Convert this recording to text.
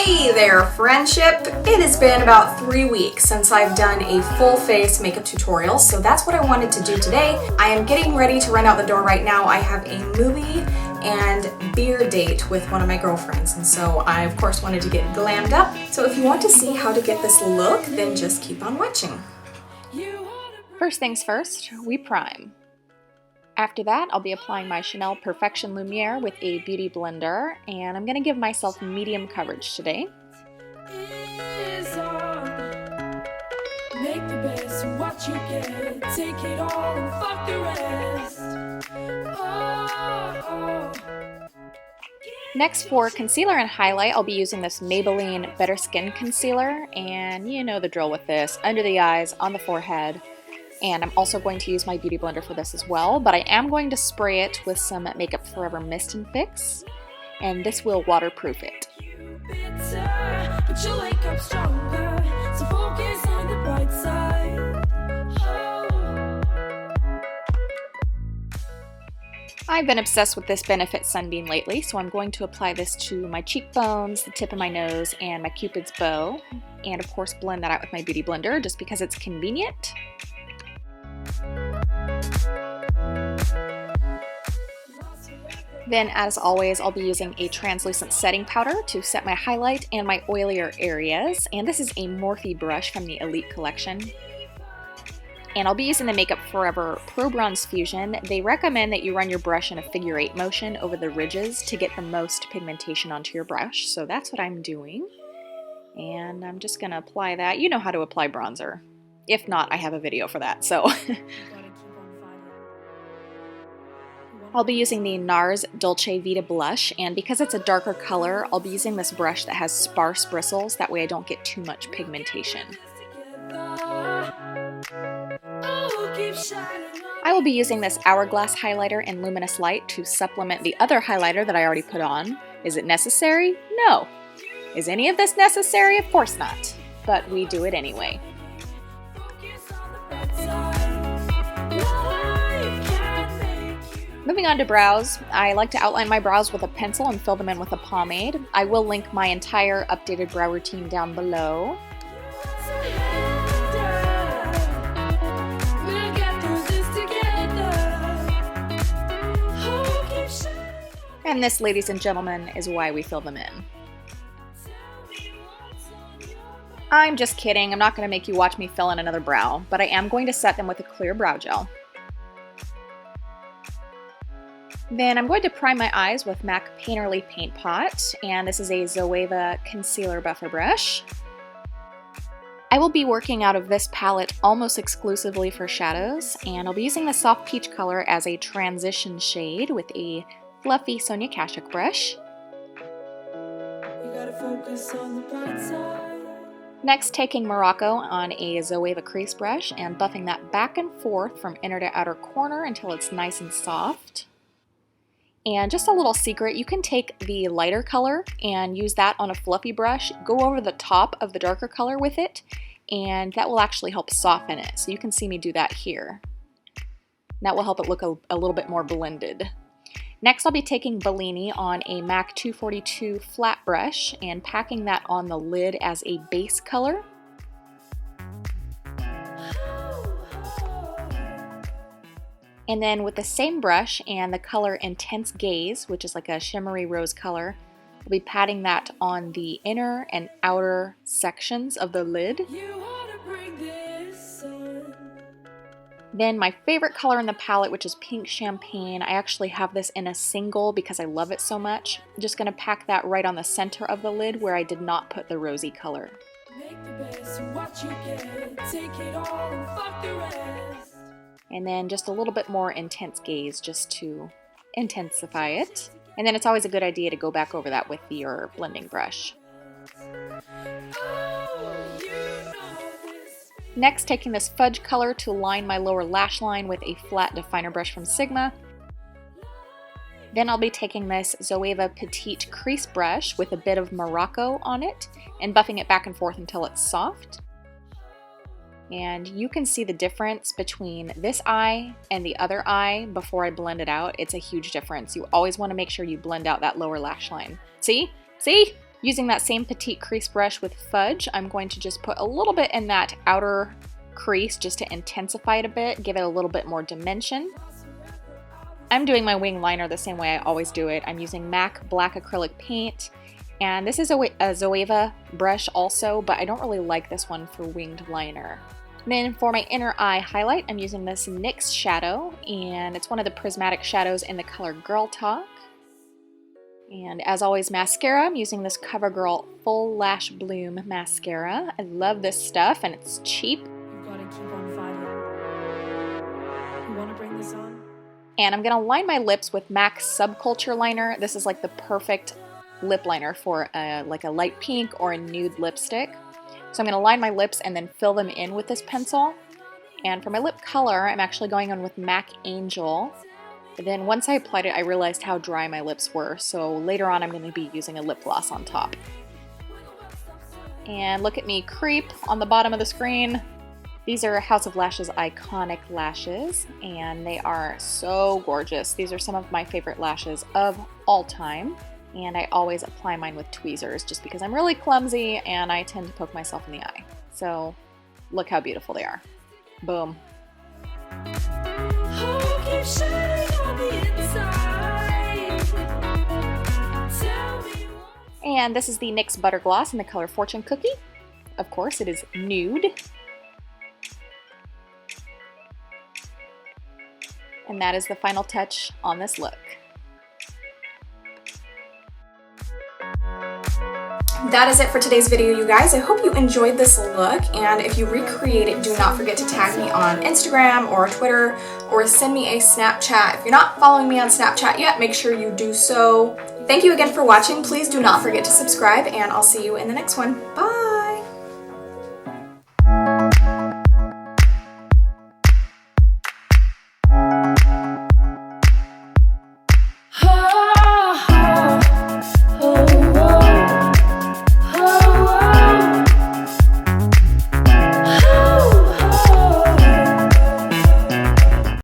Hey there, friendship! It has been about 3 weeks since I've done a full face makeup tutorial, so that's what I wanted to do today. I am getting ready to run out the door right now. I have a movie and beer date with one of my girlfriends, and so I of course wanted to get glammed up. So if you want to see how to get this look, then just keep on watching. First things first, we prime. After that, I'll be applying my Chanel Perfection Lumiere with a beauty blender, and I'm going to give myself medium coverage today. Make the best of what you get, take it all and fuck the rest. Next, for concealer and highlight, I'll be using this Maybelline Better Skin concealer, and you know the drill with this, under the eyes, on the forehead. And I'm also going to use my beauty blender for this as well, but I am going to spray it with some Makeup Forever Mist and Fix, and this will waterproof it. I've been obsessed with this Benefit Sunbeam lately, so I'm going to apply this to my cheekbones, the tip of my nose, and my Cupid's bow, and of course blend that out with my beauty blender just because it's convenient. Then, as always, I'll be using a translucent setting powder to set my highlight and my oilier areas, and this is a Morphe brush from the Elite collection. And I'll be using the Makeup Forever Pro Bronze Fusion. They recommend that you run your brush in a figure 8 motion over the ridges to get the most pigmentation onto your brush, so that's what I'm doing. And I'm just going to apply that. You know how to apply bronzer. If not, I have a video for that, so. I'll be using the Nars Dolce Vita blush, and because it's a darker color, I'll be using this brush that has sparse bristles, that way I don't get too much pigmentation. I will be using this Hourglass highlighter in Luminous Light to supplement the other highlighter that I already put on. Is it necessary? No. Is any of this necessary? Of course not. But we do it anyway. Moving on to brows, I like to outline my brows with a pencil and fill them in with a pomade. I will link my entire updated brow routine down below. And this, ladies and gentlemen, is why we fill them in. I'm just kidding, I'm not going to make you watch me fill in another brow, but I am going to set them with a clear brow gel. Then I'm going to prime my eyes with MAC Painterly Paint Pot, and this is a Zoeva Concealer Buffer Brush. I will be working out of this palette almost exclusively for shadows, and I'll be using the soft peach color as a transition shade with a fluffy Sonia Kashuk brush. You gotta focus on the bright side. Next, taking Morocco on a Zoeva crease brush and buffing that back and forth from inner to outer corner until it's nice and soft. And just a little secret, you can take the lighter color and use that on a fluffy brush, go over the top of the darker color with it, and that will actually help soften it. So you can see me do that here. That will help it look a little bit more blended. Next, I'll be taking Bellini on a MAC 242 flat brush and packing that on the lid as a base color. And then with the same brush and the color Intense Gaze, which is like a shimmery rose color, I'll be patting that on the inner and outer sections of the lid. Then my favorite color in the palette, which is Pink Champagne. I actually have this in a single because I love it so much. I'm just going to pack that right on the center of the lid where I did not put the rosy color. And then just a little bit more Intense Gaze just to intensify it. And then it's always a good idea to go back over that with your blending brush. Next, taking this Fudge color to line my lower lash line with a flat definer brush from Sigma. Then I'll be taking this Zoeva Petite crease brush with a bit of Morocco on it and buffing it back and forth until it's soft. And you can see the difference between this eye and the other eye before I blend it out. It's a huge difference. You always want to make sure you blend out that lower lash line. See? See? Using that same petite crease brush with Fudge, I'm going to just put a little bit in that outer crease just to intensify it a bit, give it a little bit more dimension. I'm doing my wing liner the same way I always do it. I'm using MAC black acrylic paint, and this is a Zoeva brush also, but I don't really like this one for winged liner. And then for my inner eye highlight, I'm using this NYX shadow, and it's one of the prismatic shadows in the color Girl Talk. And as always, mascara, I'm using this CoverGirl Full Lash Bloom mascara. I love this stuff, and it's cheap. You've got to keep on fighting. You want to bring this on? And I'm going to line my lips with MAC Subculture Liner. This is like the perfect lip liner for like a light pink or a nude lipstick. So I'm going to line my lips and then fill them in with this pencil. And for my lip color, I'm actually going on with MAC Angel. But then once I applied it, I realized how dry my lips were. So later on, I'm going to be using a lip gloss on top. And look at me creep on the bottom of the screen. These are House of Lashes iconic lashes, and they are so gorgeous. These are some of my favorite lashes of all time. And I always apply mine with tweezers just because I'm really clumsy and I tend to poke myself in the eye. So look how beautiful they are. Boom. And this is the NYX Butter Gloss in the color Fortune Cookie. Of course, it is nude. And that is the final touch on this look. That is it for today's video, you guys. I hope you enjoyed this look, and if you recreate it, do not forget to tag me on Instagram or Twitter, or send me a Snapchat. If you're not following me on Snapchat yet, make sure you do so. Thank you again for watching. Please do not forget to subscribe, and I'll see you in the next one. Bye!